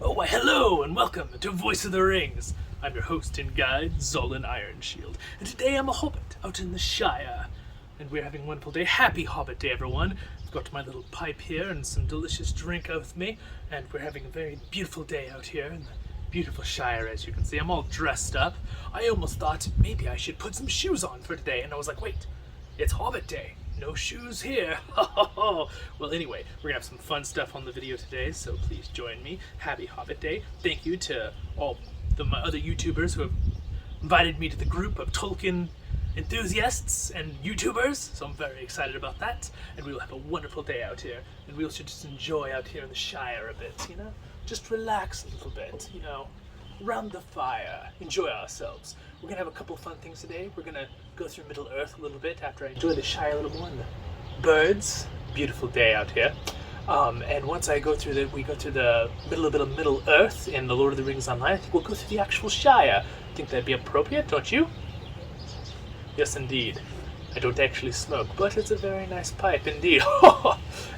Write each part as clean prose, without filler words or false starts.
Oh, why hello and welcome to Voice of the Rings. I'm your host and guide, Zolan Ironshield, and today I'm a hobbit out in the Shire. And we're having a wonderful day. Happy Hobbit Day, everyone. I've got my little pipe here and some delicious drink out with me, and we're having a very beautiful day out here in the beautiful Shire, as you can see. I'm all dressed up. I almost thought maybe I should put some shoes on for today, and I was like, wait, it's Hobbit Day. No shoes here. Well, anyway, we're gonna have some fun stuff on the video today, so please join me. Happy Hobbit Day. Thank you to all my other YouTubers who have invited me to the group of Tolkien enthusiasts and YouTubers, so I'm very excited about that. And we will have a wonderful day out here, and we should just enjoy out here in the Shire a bit, you know? Just relax a little bit, you know? Around the fire, enjoy ourselves. We're gonna have a couple fun things today. We're gonna go through Middle Earth a little bit after I enjoy the Shire a little more and the birds. Beautiful day out here. And once we go through the Middle Earth in the Lord of the Rings Online, I think we'll go through the actual Shire. I think that'd be appropriate, don't you? Yes, indeed. I don't actually smoke, but it's a very nice pipe indeed.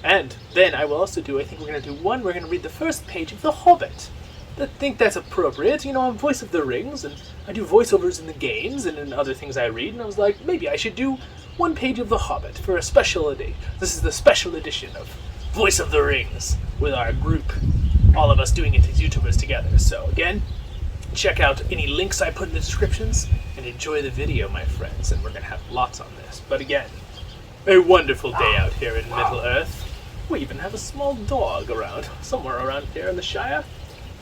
And then I will also we're gonna read the first page of The Hobbit. I think that's appropriate. You know, I'm Voice of the Rings, and I do voiceovers in the games and in other things I read, and I was like, maybe I should do one page of The Hobbit for a special edition. This is the special edition of Voice of the Rings with our group, all of us doing it as YouTubers together. So again, check out any links I put in the descriptions, and enjoy the video, my friends, and we're going to have lots on this. But again, a wonderful day out here in Middle Earth. We even have a small dog somewhere around here in the Shire.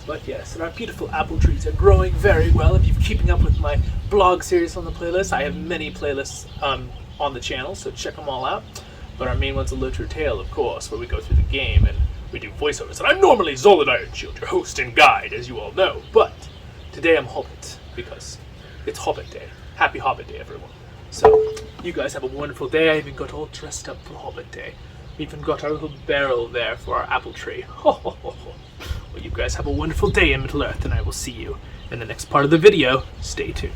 But yes, and our beautiful apple trees are growing very well. If you're keeping up with my blog series on the playlist, I have many playlists on the channel, so check them all out. But our main one's a LOTRO tale, of course, where we go through the game and we do voiceovers. And I'm normally Zolan Ironshield, your host and guide, as you all know. But today I'm Hobbit, because it's Hobbit Day. Happy Hobbit Day, everyone. So, you guys have a wonderful day. I even got all dressed up for Hobbit Day. We even got our little barrel there for our apple tree. Well, you guys have a wonderful day in Middle Earth, and I will see you in the next part of the video. Stay tuned.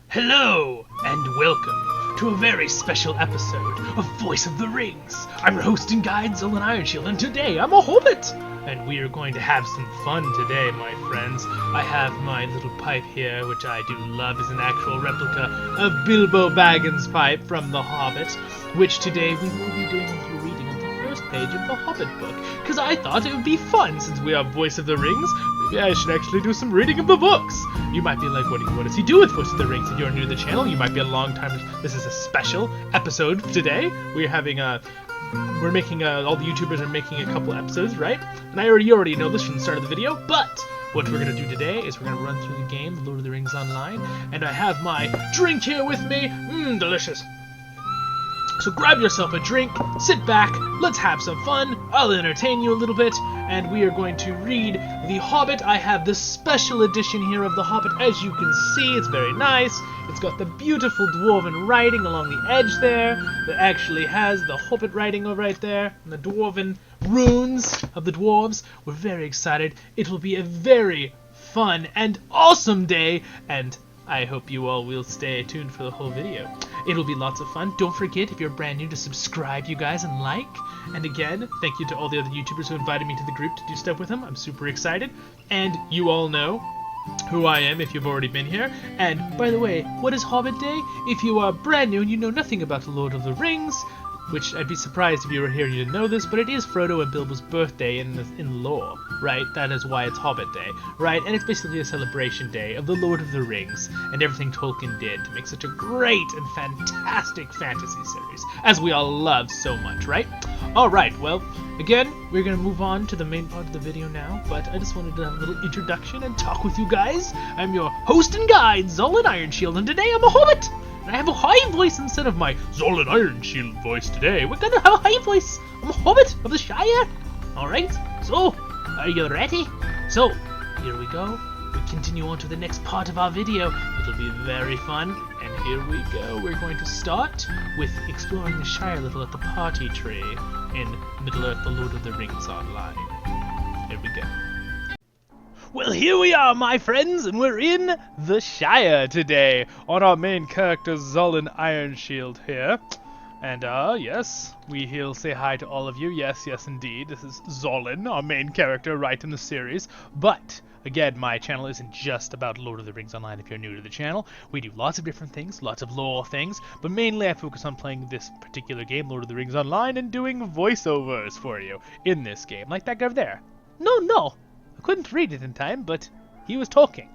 Hello, and welcome to a very special episode of Voice of the Rings. I'm your host and guide, Zolan Ironshield, and today I'm a Hobbit. And we are going to have some fun today, my friends. I have my little pipe here, which I do love, is an actual replica of Bilbo Baggins' pipe from The Hobbit, which today we will be doing a little reading of the first page of the Hobbit book, because I thought it would be fun, since we are Voice of the Rings. Maybe I should actually do some reading of the books. You might be like, what does he do with Voice of the Rings? If you're new to the channel, you might be a long time. This is a special episode today. We're having all the YouTubers are making a couple episodes, right? And you already know this from the start of the video, but what we're going to do today is we're going to run through the game, The Lord of the Rings Online, and I have my drink here with me. Delicious. So grab yourself a drink, sit back, let's have some fun, I'll entertain you a little bit, and we are going to read The Hobbit. I have this special edition here of The Hobbit. As you can see, it's very nice. It's got the beautiful dwarven writing along the edge there that actually has the Hobbit writing right there, and the dwarven runes of the dwarves. We're very excited. It will be a very fun and awesome day, and I hope you all will stay tuned for the whole video. It'll be lots of fun. Don't forget, if you're brand new, to subscribe, you guys, and like. And again, thank you to all the other YouTubers who invited me to the group to do stuff with them. I'm super excited. And you all know who I am if you've already been here. And, by the way, what is Hobbit Day? If you are brand new and you know nothing about the Lord of the Rings, which I'd be surprised if you were here and you didn't know this, but it is Frodo and Bilbo's birthday in lore, right? That is why it's Hobbit Day, right? And it's basically a celebration day of the Lord of the Rings and everything Tolkien did to make such a great and fantastic fantasy series, as we all love so much, right? Alright, well, again, we're going to move on to the main part of the video now, but I just wanted to have a little introduction and talk with you guys. I'm your host and guide, Zolan Ironshield, and today I'm a Hobbit! I have a high voice instead of my Zolan Ironshield voice today. We're gonna have a high voice. I'm a Hobbit of the Shire. Alright, so, are you ready? So, here we go. We continue on to the next part of our video. It'll be very fun. And here we go. We're going to start with exploring the Shire a little at the party tree in Middle Earth, The Lord of the Rings Online. Here we go. Well, here we are, my friends, and we're in the Shire today, on our main character, Zolan Ironshield here. And, yes, we'll say hi to all of you. Yes, yes, indeed. This is Zolin, our main character right in the series. But, again, my channel isn't just about Lord of the Rings Online if you're new to the channel. We do lots of different things, lots of lore things, but mainly I focus on playing this particular game, Lord of the Rings Online, and doing voiceovers for you in this game. Like that guy over there. No, I couldn't read it in time, but he was talking.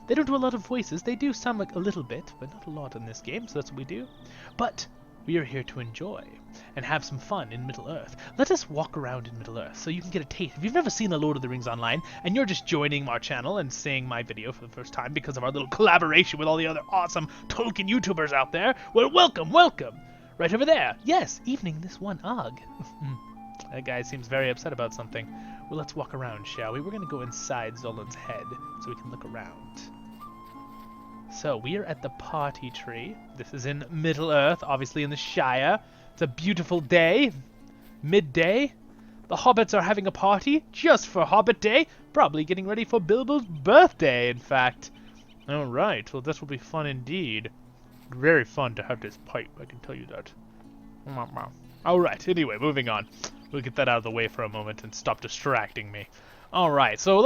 They don't do a lot of voices. They do some like a little bit, but not a lot in this game, so that's what we do. But we are here to enjoy and have some fun in Middle-earth. Let us walk around in Middle-earth so you can get a taste. If you've never seen The Lord of the Rings Online and you're just joining our channel and seeing my video for the first time because of our little collaboration with all the other awesome Tolkien YouTubers out there, well, welcome! Right over there. Yes, evening this one Ugh. That guy seems very upset about something. Well, let's walk around, shall we? We're going to go inside Zolin's head so we can look around. So, we are at the party tree. This is in Middle-earth, obviously in the Shire. It's a beautiful day. Midday. The Hobbits are having a party just for Hobbit Day. Probably getting ready for Bilbo's birthday, in fact. Alright, well this will be fun indeed. Very fun to have this pipe, I can tell you that. Alright, anyway, moving on. We'll get that out of the way for a moment and stop distracting me. Alright, so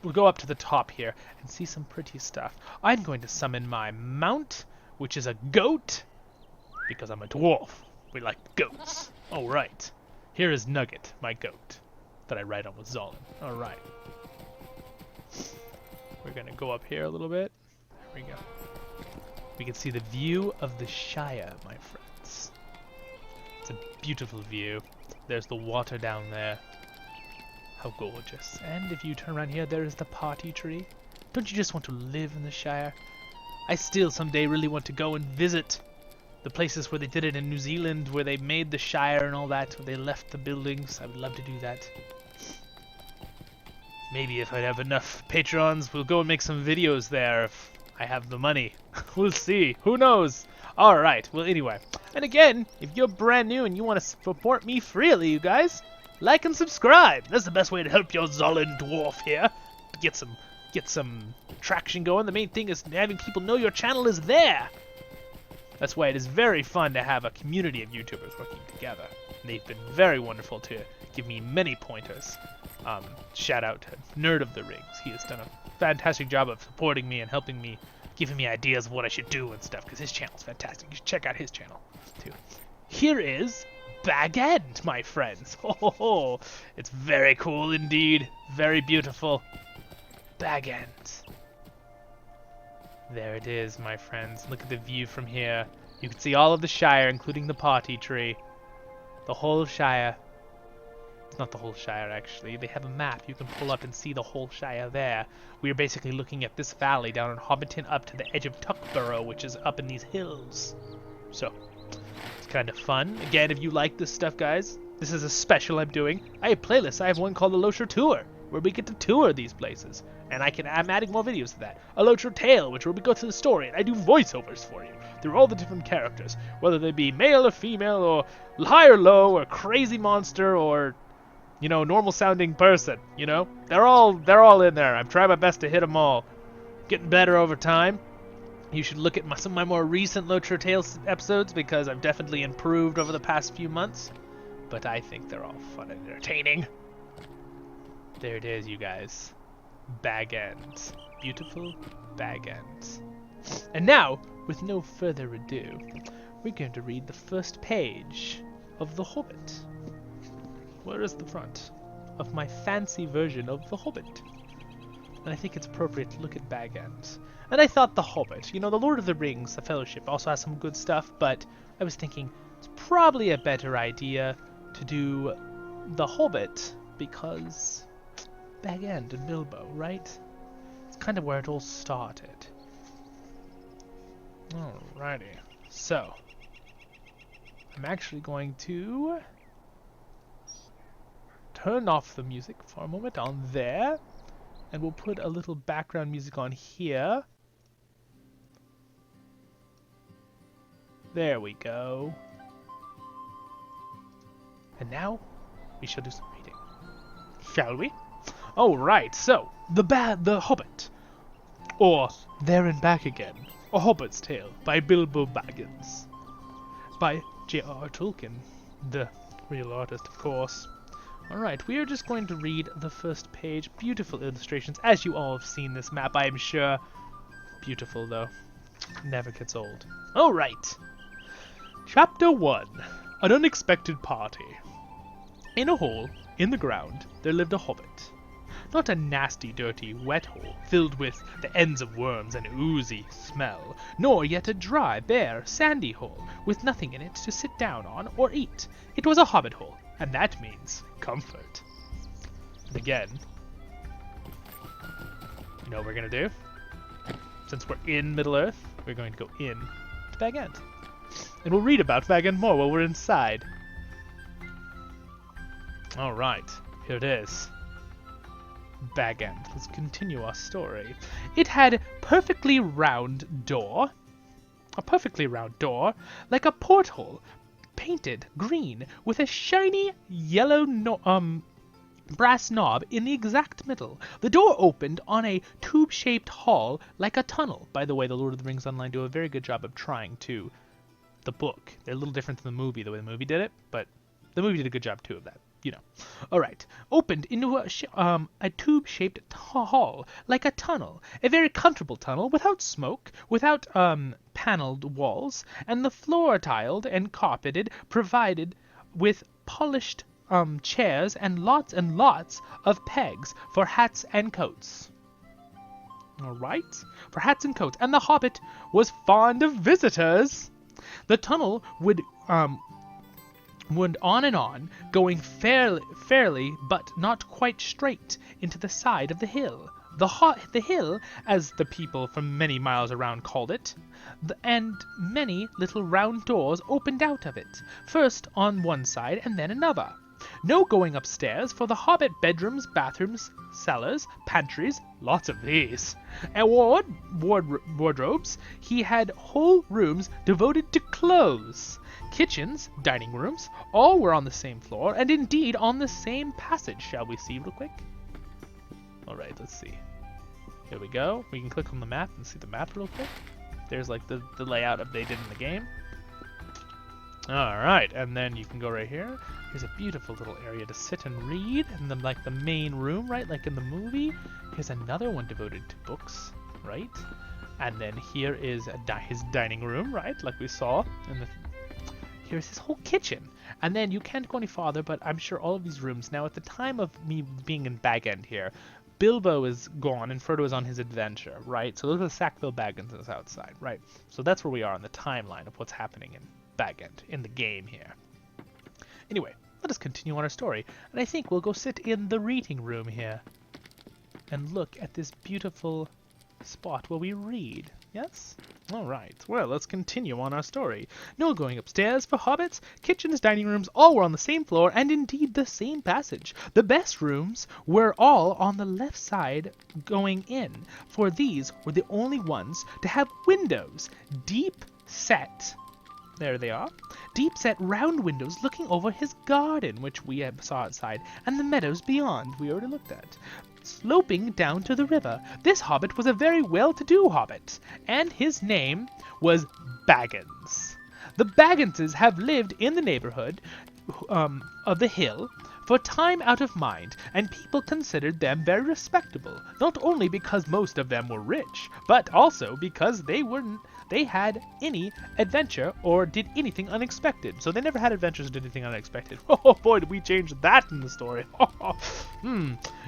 we'll go up to the top here and see some pretty stuff. I'm going to summon my mount, which is a goat, because I'm a dwarf. We like goats. Alright, here is Nugget, my goat, that I ride on with Zolin. Alright. We're going to go up here a little bit. There we go. We can see the view of the Shire, my friends. It's a beautiful view. There's the water down there. How gorgeous. And if you turn around here, there is the party tree. Don't you just want to live in the Shire? I still someday really want to go and visit the places where they did it in New Zealand, where they made the Shire and all that, where they left the buildings. I would love to do that. Maybe if I have enough patrons, we'll go and make some videos there if I have the money. We'll see. Who knows? Alright, well anyway. And again, if you're brand new and you want to support me freely, you guys, like and subscribe. That's the best way to help your Zolin dwarf here. Get some traction going. The main thing is having people know your channel is there. That's why it is very fun to have a community of YouTubers working together. And they've been very wonderful to give me many pointers. Shout out to Nerd of the Rings. He has done a fantastic job of supporting me and helping me, giving me ideas of what I should do and stuff, because his channel's fantastic. You should check out his channel, too. Here is Bag End, my friends. Oh, it's very cool indeed. Very beautiful. Bag End. There it is, my friends. Look at the view from here. You can see all of the Shire, including the party tree. The whole Shire. It's not the whole Shire, actually. They have a map. You can pull up and see the whole Shire there. We are basically looking at this valley down in Hobbiton up to the edge of Tuckborough, which is up in these hills. So, it's kind of fun. Again, if you like this stuff, guys, this is a special I'm doing. I have playlists. I have one called the LOTRO Tour, where we get to tour these places. And I'm adding more videos to that. A LOTRO Tale, which where we go to the story, and I do voiceovers for you. Through all the different characters, whether they be male or female, or high or low, or crazy monster, or, you know, normal sounding person, you know? They're all in there. I'm trying my best to hit them all. Getting better over time. You should look at some of my more recent LOTRO Tales episodes, because I've definitely improved over the past few months. But I think they're all fun and entertaining. There it is, you guys. Bag Ends. Beautiful Bag Ends. And now, with no further ado, we're going to read the first page of The Hobbit. Where is the front of my fancy version of The Hobbit? And I think it's appropriate to look at Bag Ends. And I thought The Hobbit, you know, The Lord of the Rings, The Fellowship, also has some good stuff, but I was thinking it's probably a better idea to do The Hobbit because Bag End and Bilbo, right? It's kind of where it all started. Alrighty, so I'm actually going to turn off the music for a moment on there, and we'll put a little background music on here. There we go. And now we shall do some reading, shall we? Alright, so The Hobbit, or There and Back Again, A Hobbit's Tale by Bilbo Baggins, by J.R.R. Tolkien, the real artist, of course. Alright, we are just going to read the first page. Beautiful illustrations, as you all have seen this map, I am sure. Beautiful, though. Never gets old. Alright. Chapter 1. An Unexpected Party. In a hole in the ground, there lived a hobbit. Not a nasty, dirty, wet hole, filled with the ends of worms and oozy smell, nor yet a dry, bare, sandy hole, with nothing in it to sit down on or eat. It was a hobbit hole, and that means comfort. And again, you know what we're going to do? Since we're in Middle-earth, we're going to go in to Bag End. And we'll read about Bag End more while we're inside. Alright, here it is. Bag End. Let's continue our story. It had a perfectly round door, like a porthole, painted green, with a shiny yellow brass knob in the exact middle. The door opened on a tube-shaped hall like a tunnel. By the way, the Lord of the Rings Online do a very good job of trying to the book. They're a little different than the movie, the way the movie did it, but the movie did a good job too of that. You know. Alright. Opened into a tube-shaped hall, like a tunnel. A very comfortable tunnel, without smoke, without paneled walls, and the floor tiled and carpeted, provided with polished chairs and lots of pegs for hats and coats. Alright? For hats and coats. And the hobbit was fond of visitors. The tunnel would went on and on, going fairly but not quite straight into the side of the hill. The hill, as the people from many miles around called it, and many little round doors opened out of it, first on one side and then another. No going upstairs, for the hobbit bedrooms, bathrooms, cellars, pantries, lots of these, and wardrobes. He had whole rooms devoted to clothes. Kitchens, dining rooms, all were on the same floor, and indeed on the same passage. Shall we see real quick? Alright, let's see. Here we go. We can click on the map and see the map real quick. There's like the layout updated in the game. Alright, and then you can go right here. Here's a beautiful little area to sit and read, and then like the main room, right, like in the movie. Here's another one devoted to books, right? And then here is his dining room, right, like we saw in the... Here's his whole kitchen. And then you can't go any farther, but I'm sure all of these rooms... Now, at the time of me being in Bag End here, Bilbo is gone and Frodo is on his adventure, right? So look at the Sackville Baggins is outside, right? So that's where we are in the timeline of what's happening in Bag End, in the game here. Anyway, let us continue on our story. And I think we'll go sit in the reading room here and look at this beautiful spot where we read. Yes? Alright, well, let's continue on our story. No going upstairs for hobbits. Kitchens, dining rooms, all were on the same floor, and indeed the same passage. The best rooms were all on the left side going in, for these were the only ones to have windows, deep set. There they are. Deep-set round windows looking over his garden, which we saw outside, and the meadows beyond, we already looked at. Sloping down to the river. This hobbit was a very well-to-do hobbit, and his name was Baggins. The Bagginses have lived in the neighborhood of the hill for time out of mind, and people considered them very respectable, not only because most of them were rich, but also because they had any adventure or did anything unexpected. So they never had adventures or did anything unexpected. Oh boy, did we change that in the story.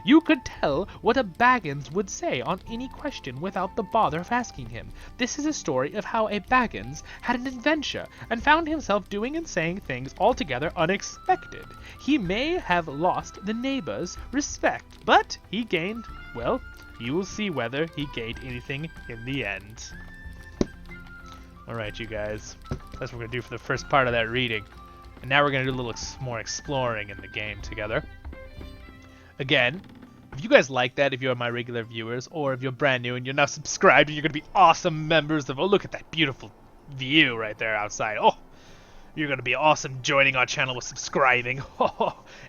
You could tell what a Baggins would say on any question without the bother of asking him. This is a story of how a Baggins had an adventure and found himself doing and saying things altogether unexpected. He may have lost the neighbors' respect, but he gained, well, you will see whether he gained anything in the end. Alright, you guys. That's what we're going to do for the first part of that reading. And now we're going to do a little more exploring in the game together. Again, if you guys like that, if you're my regular viewers, or if you're brand new and you're now subscribed and you're going to be awesome members of... Oh, look at that beautiful view right there outside. Oh, You're going to be awesome joining our channel with subscribing.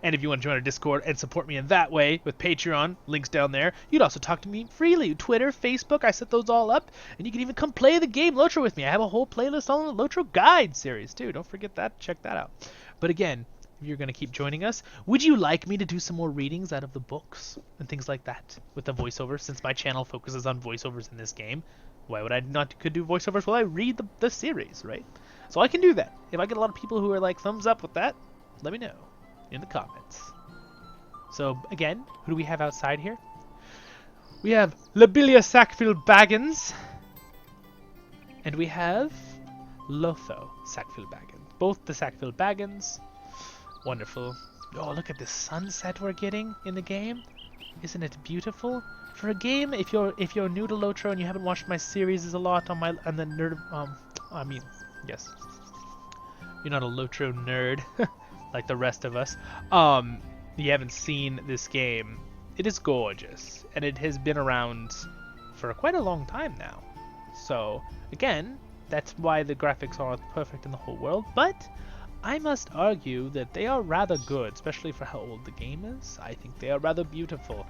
And if you want to join our Discord and support me in that way with Patreon, links down there, you'd also talk to me freely. Twitter, Facebook, I set those all up. And you can even come play the game LOTRO with me. I have a whole playlist on the LOTRO Guide series, too. Don't forget that. Check that out. But again, if you're going to keep joining us, would you like me to do some more readings out of the books and things like that with the voiceovers? Since my channel focuses on voiceovers in this game, why would I not could do voiceovers while I read the series, right? So I can do that. If I get a lot of people who are like thumbs up with that, let me know in the comments. So again, who do we have outside here? We have Lobelia Sackfield Baggins, and we have Lotho Sackfield Baggins. Both the Sackfield Baggins. Wonderful. Oh, look at this sunset we're getting in the game. Isn't it beautiful? For a game, if you're new to LOTRO and you haven't watched my series a lot on the nerd, yes, you're not a LOTRO nerd like the rest of us. You haven't seen this game. It is gorgeous, and it has been around for quite a long time now. So again, that's why the graphics aren't perfect in the whole world, but I must argue that they are rather good, especially for how old the game is. I think they are rather beautiful.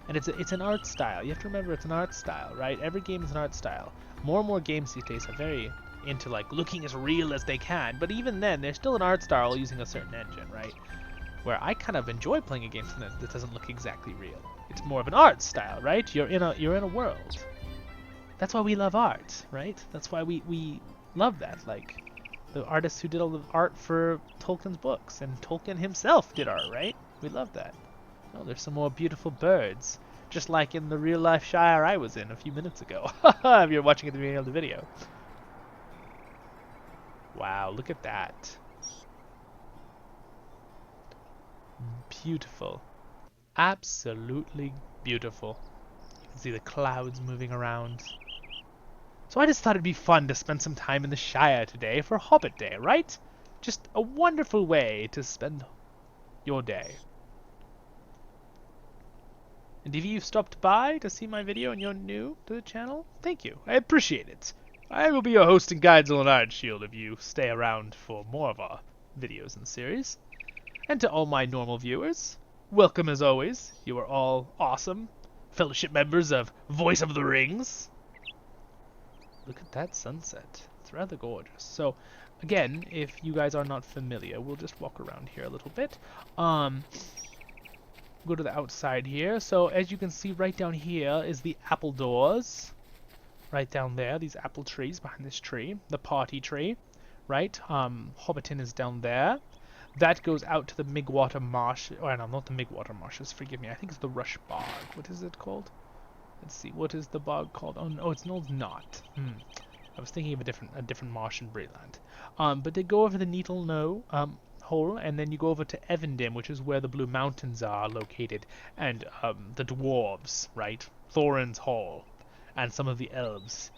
And it's an art style. You have to remember it's an art style, right? Every game is an art style. More and more games these days are very into like looking as real as they can, but even then, they're still an art style using a certain engine, right? Where I kind of enjoy playing a game that doesn't look exactly real. It's more of an art style, right? You're in a world. That's why we love art, right? That's why we love that. Like the artists who did all the art for Tolkien's books, and Tolkien himself did art, right? We love that. Oh, there's some more beautiful birds, just like in the real-life Shire I was in a few minutes ago. If you're watching at the beginning of the video. Wow, look at that. Beautiful. Absolutely beautiful. You can see the clouds moving around. So I just thought it'd be fun to spend some time in the Shire today for Hobbit Day, right? Just a wonderful way to spend your day. And if you stopped by to see my video and you're new to the channel, thank you. I appreciate it. I will be your host and guide, Iron Shield, if you stay around for more of our videos and series. And to all my normal viewers, welcome as always. You are all awesome fellowship members of Voice of the Rings. Look at that sunset. It's rather gorgeous. So, again, if you guys are not familiar, we'll just walk around here a little bit. Go to the outside here. So as you can see right down here is the apple doors. Right down there, these apple trees behind this tree, the party tree, right? Hobbiton is down there. That goes out to the Migwater Marsh. Oh, no, not the Migwater Marshes, forgive me. I think it's the Rush Bog. What is it called? Let's see, what is the bog called? Oh, no, it's not. I was thinking of a different marsh in Breland. But they go over the Needle Hole, and then you go over to Evendim, which is where the Blue Mountains are located, and the dwarves, right? Thorin's Hall, and some of the elves.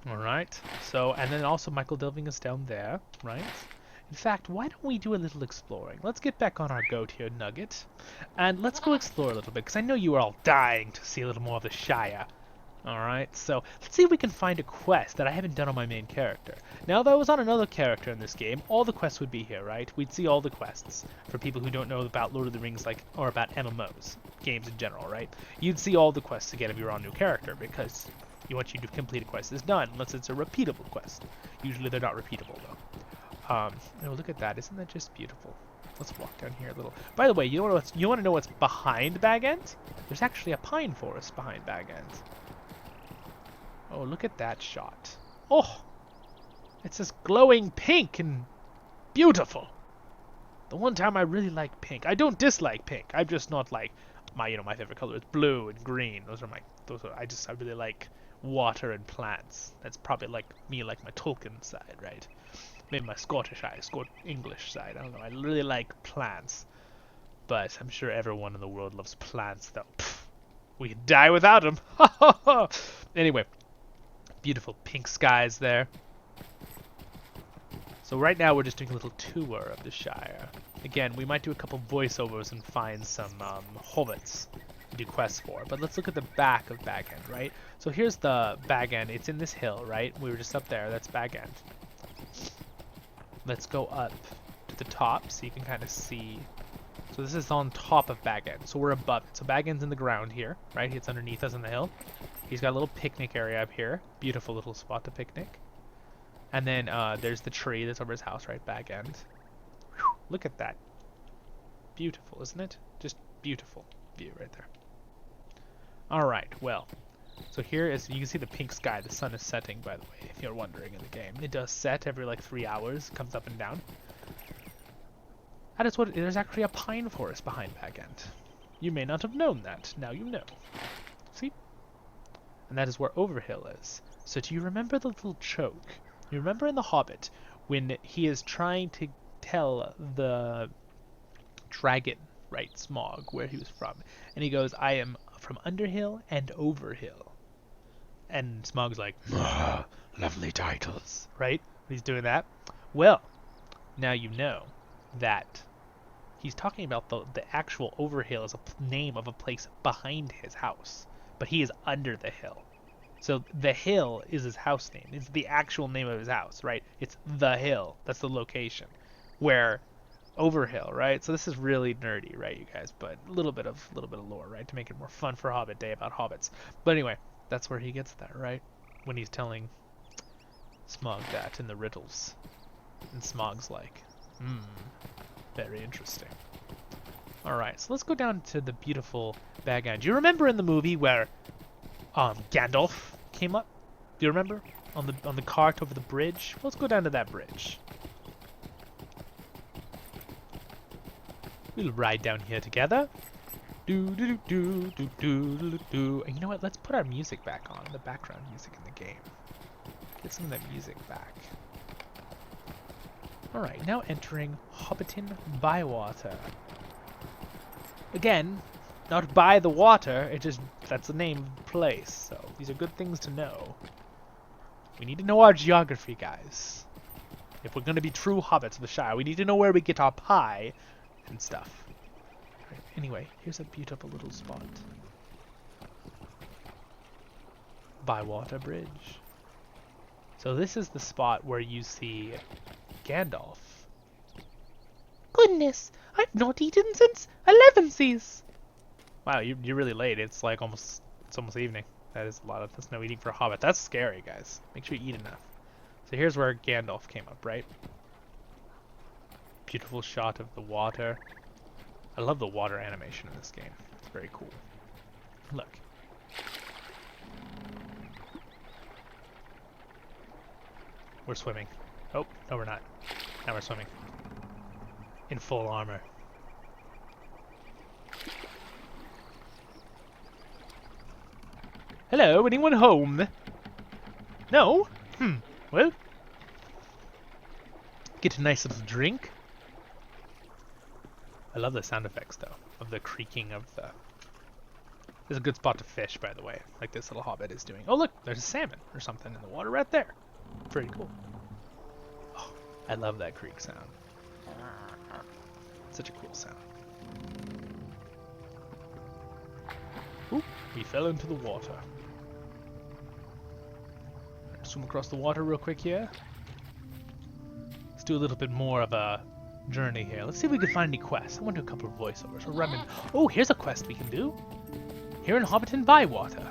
Alright, so, and then also Michael Delving is down there, right? In fact, why don't we do a little exploring? Let's get back on our goat here, Nugget, and let's go explore a little bit, because I know you are all dying to see a little more of the Shire. Alright, so let's see if we can find a quest that I haven't done on my main character. Now, if I was on another character in this game, all the quests would be here, right? We'd see all the quests. For people who don't know about Lord of the Rings, or about MMOs, games in general, right? You'd see all the quests again if you were on a new character, because once you complete a quest, it's done, unless it's a repeatable quest. Usually they're not repeatable, though. Oh, look at that. Isn't that just beautiful? Let's walk down here a little. By the way, you want to know what's behind Bag End? There's actually a pine forest behind Bag End. Oh, look at that shot. Oh, it's just glowing pink and beautiful. The one time I really like pink. I don't dislike pink. I'm just not like my favorite color is blue and green. I really like water and plants. That's probably like my Tolkien side, right? Maybe my English side. I don't know. I really like plants. But I'm sure everyone in the world loves plants, though. Pfft, we could die without them. Anyway, beautiful pink skies there. So right now we're just doing a little tour of the Shire. Again, we might do a couple voiceovers and find some hobbits to do quests for. But let's look at the back of Bag End, right? So here's the Bag End. It's in this hill, right? We were just up there. That's Bag End. let's go up to the top so you can kind of see. So this is on top of Bag End, so we're above it. So Bag End's in the ground here, right? It's underneath us on the hill. He's got a little picnic area up here. Beautiful little spot to picnic. And then there's the tree that's over his house, right? Bag End. Whew, look at that. Beautiful, isn't it? Just beautiful view right there. Alright, well. So here is, you can see the pink sky. The sun is setting, by the way, if you're wondering in the game. It does set every like 3 hours. Comes up and down. That is what, there's actually a pine forest behind Bag End. You may not have known that. Now you know. See? And that is where Overhill is. So do you remember the little choke? You remember in The Hobbit when he is trying to tell the dragon, right, Smaug, where he was from. And he goes, I am from Underhill and Overhill. And Smaug's like, lovely titles, right? He's doing that. Well, now you know that he's talking about the actual Overhill is a name of a place behind his house. But he is under the hill. So the hill is his house name. It's the actual name of his house, right? It's the hill. That's the location. Where Overhill, right? So this is really nerdy, right, you guys? But a little bit of lore, right, to make it more fun for Hobbit Day about hobbits. But anyway, that's where he gets that, right? When he's telling Smaug that in the riddles, and Smaug's like, very interesting. All right, so let's go down to the beautiful Bag End. Do you remember in the movie where Gandalf came up? Do you remember on the cart over the bridge? Let's go down to that bridge. We'll ride down here together. Do do do do do do do. And you know what? Let's put our music back on, the background music in the game. Get some of that music back. All right, now entering Hobbiton Bywater. Again, not by the water. It just that's the name of the place. So these are good things to know. We need to know our geography, guys. If we're going to be true hobbits of the Shire, we need to know where we get our pie and stuff. Right, anyway, here's a beautiful little spot. Bywater Bridge. So this is the spot where you see Gandalf. Goodness, I've not eaten since 11sies. Wow, you're really late. It's like almost evening. That is that's no eating for a hobbit. That's scary, guys. Make sure you eat enough. So here's where Gandalf came up, right? Beautiful shot of the water. I love the water animation in this game. It's very cool. Look. We're swimming. Oh, no we're not. Now we're swimming. In full armor. Hello, anyone home? No? Well. Get a nice little drink. I love the sound effects, though, of the creaking of the... This is a good spot to fish, by the way, like this little hobbit is doing. Oh, look, there's a salmon or something in the water right there. Pretty cool. Oh, I love that creak sound. Such a cool sound. Oop, we fell into the water. Swim across the water real quick here. Let's do a little bit more of a journey here. Let's see if we can find any quests. I want to do a couple of voiceovers. We'll run in. Oh, here's a quest we can do. Here in Hobbiton Bywater.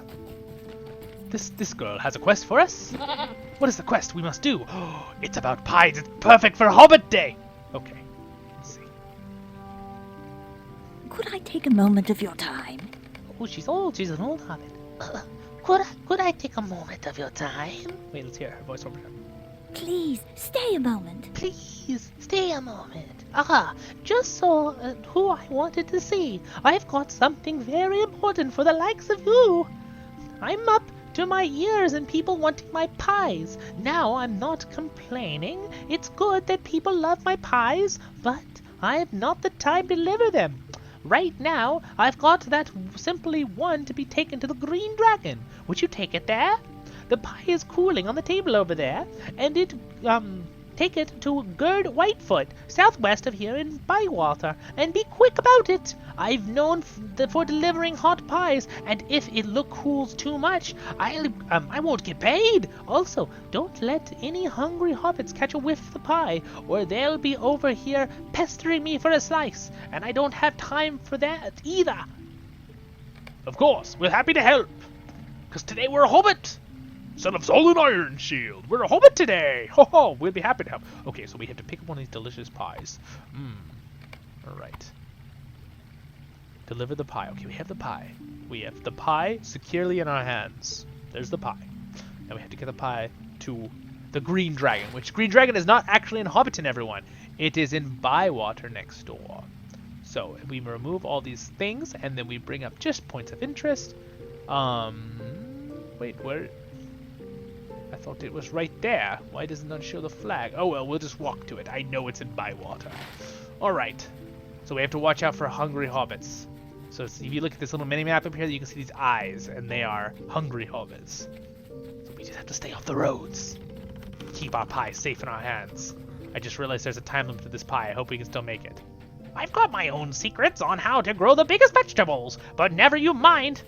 This girl has a quest for us. What is the quest we must do? Oh, it's about pies. It's perfect for Hobbit Day. Okay, let's see. Could I take a moment of your time? Oh, she's old. She's an old hobbit. Could I take a moment of your time? Wait, let's hear her voice over time. Please, stay a moment. Please, stay a moment. Just saw who I wanted to see. I've got something very important for the likes of you. I'm up to my ears in people wanting my pies. Now I'm not complaining. It's good that people love my pies, but I've not the time to deliver them. Right now, I've got that simply one to be taken to the Green Dragon. Would you take it there? The pie is cooling on the table over there, and it take it to Gerd Whitefoot, southwest of here in Bywater, and be quick about it. I've known for delivering hot pies, and if it cools too much, I won't get paid. Also, don't let any hungry hobbits catch a whiff of the pie, or they'll be over here pestering me for a slice, and I don't have time for that either. Of course, we're happy to help. Because today we're a hobbit. Son of Solid Iron Shield. We're a hobbit today. Ho ho, we'll be happy to help. Okay, so we have to pick one of these delicious pies. Alright. Deliver the pie. Okay, we have the pie. We have the pie securely in our hands. There's the pie. Now we have to get the pie to the Green Dragon, which Green Dragon is not actually in Hobbiton, everyone. It is in Bywater next door. So we remove all these things, and then we bring up just points of interest. Wait, where? I thought it was right there. Why doesn't it show the flag? Oh well, we'll just walk to it. I know it's in Bywater. Alright. So we have to watch out for hungry hobbits. So if you look at this little mini-map up here, you can see these eyes, and they are hungry hobbits. So we just have to stay off the roads. Keep our pie safe in our hands. I just realized there's a time limit to this pie. I hope we can still make it. I've got my own secrets on how to grow the biggest vegetables, but never you mind.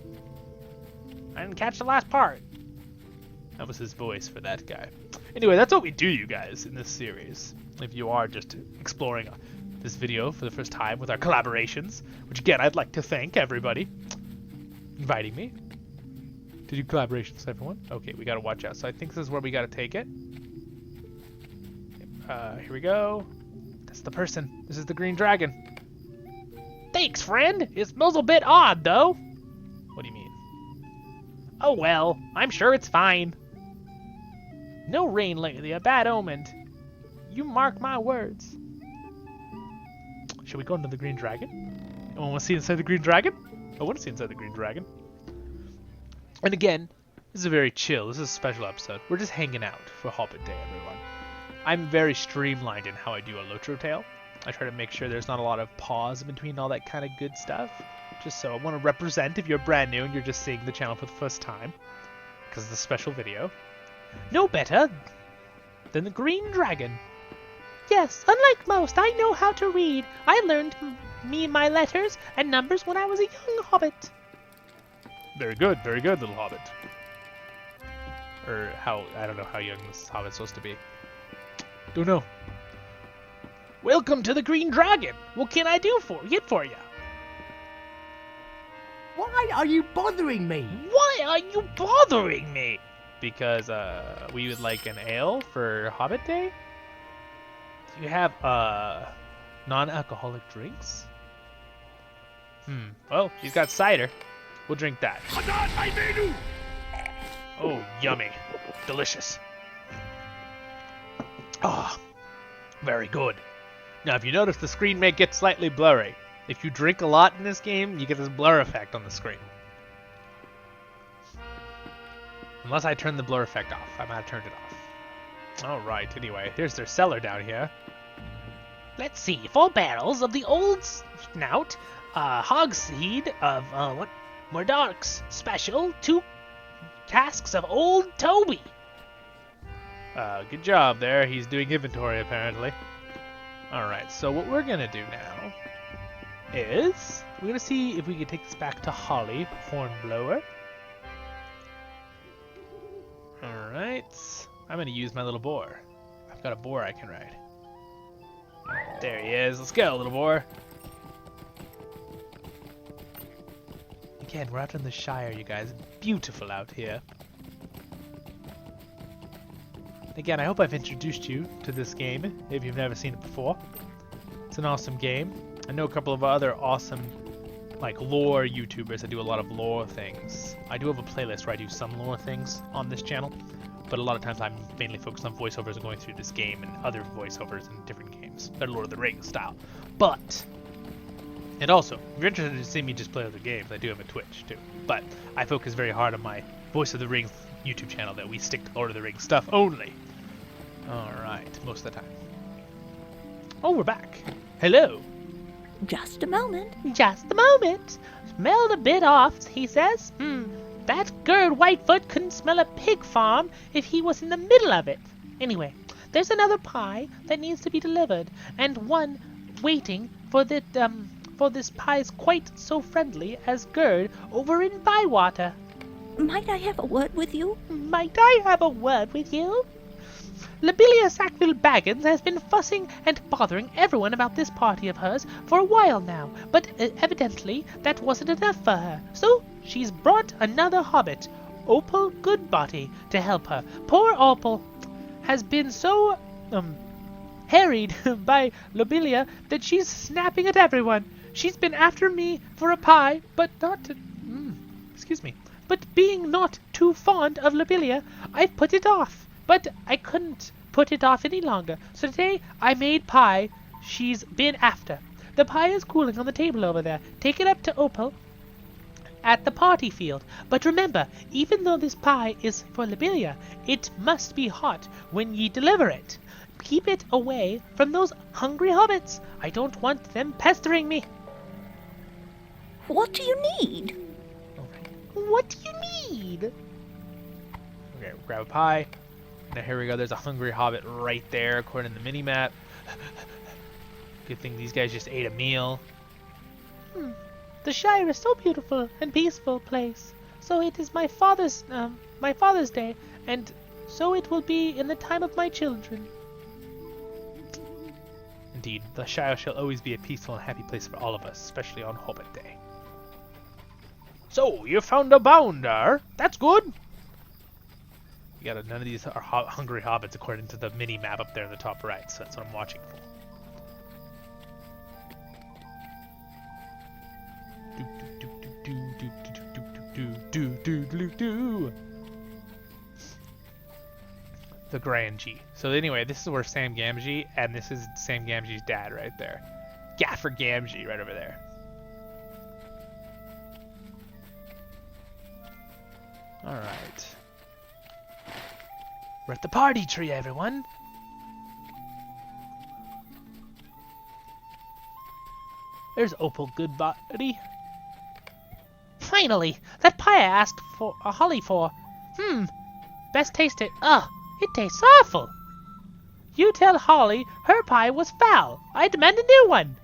I didn't catch the last part. That was his voice for that guy. Anyway, that's what we do, you guys, in this series. If you are just exploring this video for the first time with our collaborations, which again, I'd like to thank everybody inviting me to do collaborations with everyone. Okay, we gotta watch out. So I think this is where we gotta take it. Here we go. That's the person. This is the Green Dragon. Thanks, friend. It smells a bit odd, though. What do you mean? Oh well, I'm sure it's fine. No rain lately, a bad omen. You mark my words. Should we go into the Green Dragon? Anyone want to see inside the Green Dragon? I want to see inside the Green Dragon. And again, this is a very chill, this is a special episode. We're just hanging out for Hobbit Day, everyone. I'm very streamlined in how I do a LOTRO tale. I try to make sure there's not a lot of pause in between all that kind of good stuff. Just so I want to represent if you're brand new and you're just seeing the channel for the first time. Because it's a special video. No better than the Green Dragon. Yes, unlike most, I know how to read. I learned my letters and numbers when I was a young hobbit. Very good, little hobbit. Or I don't know how young this hobbit's supposed to be. Don't know. Welcome to the Green Dragon. What can I do for you? Why are you bothering me? Why are you bothering me? Because we would like an ale for Hobbit Day. Do you have non-alcoholic drinks? Well, he's got cider. We'll drink that. Oh, yummy. Delicious. Ah, very good. Now, if you notice, the screen may get slightly blurry. If you drink a lot in this game, you get this blur effect on the screen. Unless I turn the blur effect off. I might have turned it off. Alright, anyway, here's their cellar down here. Let's see, 4 barrels of the old snout, hogseed of, Murdark's special, 2 casks of Old Toby. Good job there. He's doing inventory, apparently. Alright, so what we're gonna do now is we're gonna see if we can take this back to Holly, Hornblower. Alright. I'm gonna use my little boar. I've got a boar I can ride. There he is. Let's go, little boar. Again, we're out in the Shire, you guys. Beautiful out here. Again, I hope I've introduced you to this game if you've never seen it before. It's an awesome game. I know a couple of other awesome, like, lore YouTubers that do a lot of lore things. I do have a playlist where I do some lore things on this channel, but a lot of times I'm mainly focused on voiceovers and going through this game and other voiceovers in different games. They're Lord of the Rings style. But, and also, if you're interested in seeing me just play other games, I do have a Twitch too. But I focus very hard on my Voice of the Rings YouTube channel that we stick to Lord of the Rings stuff only. Alright, most of the time. Oh, we're back. Hello. Just a moment. Just a moment. Smelled a bit off, he says. That Gerd Whitefoot couldn't smell a pig farm if he was in the middle of it. Anyway, there's another pie that needs to be delivered, and one waiting for this pie's quite so friendly as Gerd over in Bywater. Might I have a word with you? Might I have a word with you? Lobelia Sackville Baggins has been fussing and bothering everyone about this party of hers for a while now, but evidently that wasn't enough for her, so she's brought another hobbit, Opal Goodbody, to help her. Poor Opal has been so harried by Lobelia that she's snapping at everyone. She's been after me for a pie, but but being not too fond of Lobelia, I've put it off. But I couldn't put it off any longer, so today I made pie she's been after. The pie is cooling on the table over there. Take it up to Opal at the party field. But remember, even though this pie is for Lobelia, it must be hot when ye deliver it. Keep it away from those hungry hobbits. I don't want them pestering me. What do you need? What do you need? Okay, grab a pie. Now here we go, there's a hungry hobbit right there according to the mini-map. Good thing these guys just ate a meal. The Shire is so beautiful and peaceful place. So it is my father's day, and so it will be in the time of my children. Indeed, the Shire shall always be a peaceful and happy place for all of us, especially on Hobbit Day. So, you found a bounder. That's good. None of these are hungry hobbits according to the mini-map up there in the top right, so that's what I'm watching for. The Grangy. So anyway, this is where Sam Gamgee, and this is Sam Gamgee's dad right there. Gaffer Gamgee right over there. Alright. We're at the party tree, everyone. There's Opal Goodbody. Finally, that pie I asked for a Holly for. Best taste it. Ugh, it tastes awful. You tell Holly her pie was foul. I demand a new one.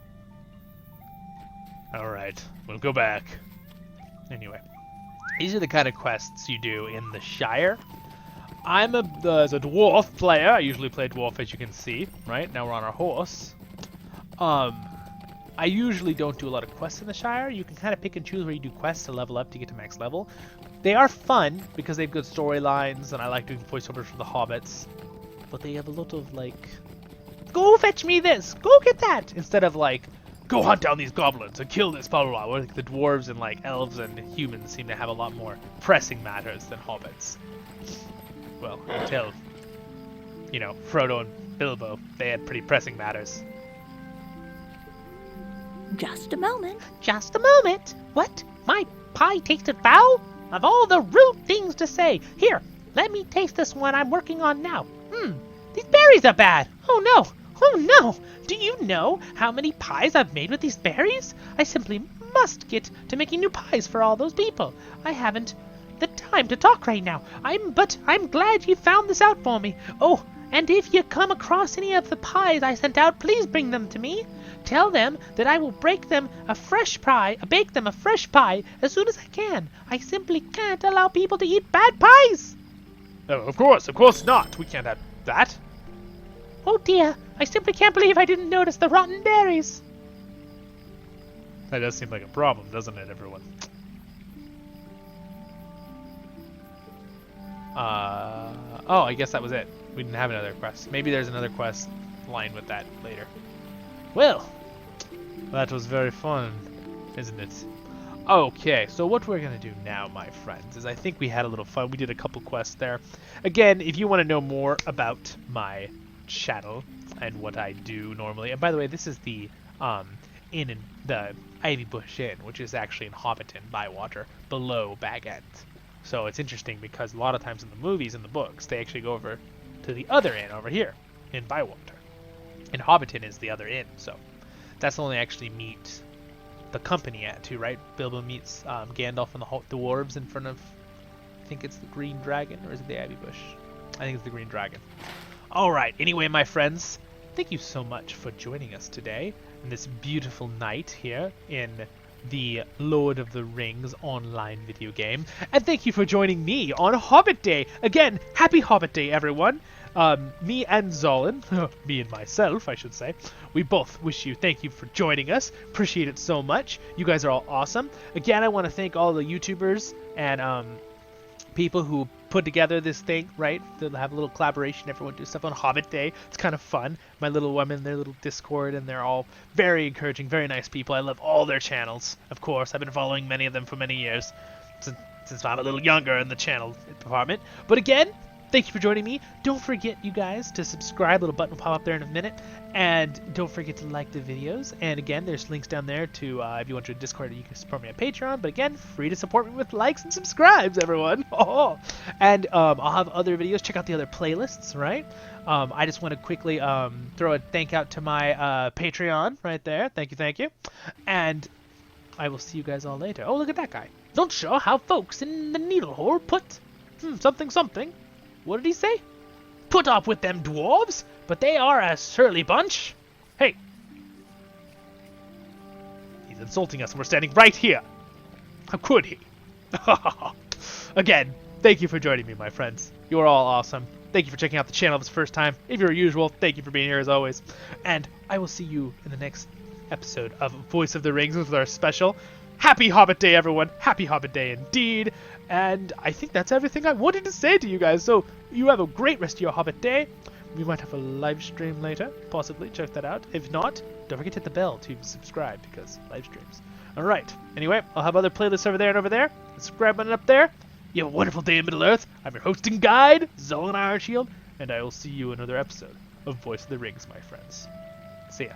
Alright, we'll go back. Anyway, these are the kind of quests you do in the Shire. I'm as a dwarf player. I usually play dwarf, as you can see. Right now we're on our horse. I usually don't do a lot of quests in the Shire. You can kind of pick and choose where you do quests to level up to get to max level. They are fun because they have good storylines, and I like doing voiceovers for the hobbits. But they have a lot of like, go fetch me this, go get that, instead of like, go hunt down these goblins and kill this blah blah blah. Where like, the dwarves and like elves and humans seem to have a lot more pressing matters than hobbits. Well, until, you know, Frodo and Bilbo, they had pretty pressing matters. Just a moment. Just a moment. What? My pie tasted foul? Of all the rude things to say. Here, let me taste this one I'm working on now. These berries are bad. Oh no. Oh no. Do you know how many pies I've made with these berries? I simply must get to making new pies for all those people. I haven't the time to talk right now. But I'm glad you found this out for me. Oh, and if you come across any of the pies I sent out, please bring them to me. Tell them that I will bake them a fresh pie as soon as I can. I simply can't allow people to eat bad pies. Oh, of course not. We can't have that. Oh dear, I simply can't believe I didn't notice the rotten berries. That does seem like a problem, doesn't it, everyone? Oh, I guess that was it. We didn't have another quest. Maybe there's another quest line with that later. Well, that was very fun, isn't it? Okay, so what we're going to do now, my friends, is I think we had a little fun. We did a couple quests there. Again, if you want to know more about my channel and what I do normally, and by the way, this is the inn in the Ivy Bush Inn, which is actually in Hobbiton, Bywater, below Bag End. So it's interesting because a lot of times in the movies and the books, they actually go over to the other inn over here in Bywater. And Hobbiton is the other inn, so that's the one they actually meet the company at too, right? Bilbo meets Gandalf and the dwarves in front of, I think it's the Green Dragon, or is it the Ivy Bush? I think it's the Green Dragon. Alright, anyway, my friends, thank you so much for joining us today on this beautiful night here in the Lord of the Rings online video game. And thank you for joining me on Hobbit Day. Again, happy Hobbit Day, everyone. Me and Zolan, me and myself, I should say, we both wish you thank you for joining us. Appreciate it so much. You guys are all awesome. Again, I want to thank all the YouTubers and people who put together this thing, right? They'll have a little collaboration. Everyone do stuff on Hobbit Day. It's kind of fun. My little women, their little Discord, and they're all very encouraging, very nice people. I love all their channels. Of course, I've been following many of them for many years, since I'm a little younger in the channel department. But again, thank you for joining me. Don't forget, you guys, to subscribe. Little button will pop up there in a minute. And don't forget to like the videos. And again, there's links down there to, if you want to Discord, you can support me on Patreon. But again, free to support me with likes and subscribes, everyone. Oh. And I'll have other videos. Check out the other playlists, right? I just want to quickly throw a thank out to my Patreon right there. Thank you, thank you. And I will see you guys all later. Oh, look at that guy. Not sure how folks in the needle hole put something something. What did he say? Put up with them dwarves, but they are a surly bunch. Hey. He's insulting us and we're standing right here. How could he? Again, thank you for joining me, my friends. You are all awesome. Thank you for checking out the channel this first time. If you're usual, thank you for being here as always. And I will see you in the next episode of Voice of the Rings with our special. Happy Hobbit Day, everyone. Happy Hobbit Day indeed. And I think that's everything I wanted to say to you guys. So you have a great rest of your Hobbit Day. We might have a live stream later, possibly. Check that out. If not, don't forget to hit the bell to subscribe because live streams. All right. Anyway, I'll have other playlists over there and over there. The subscribe button up there. You have a wonderful day in Middle-earth. I'm your host and guide, Zolan Ironshield, and I will see you in another episode of Voice of the Rings, my friends. See ya.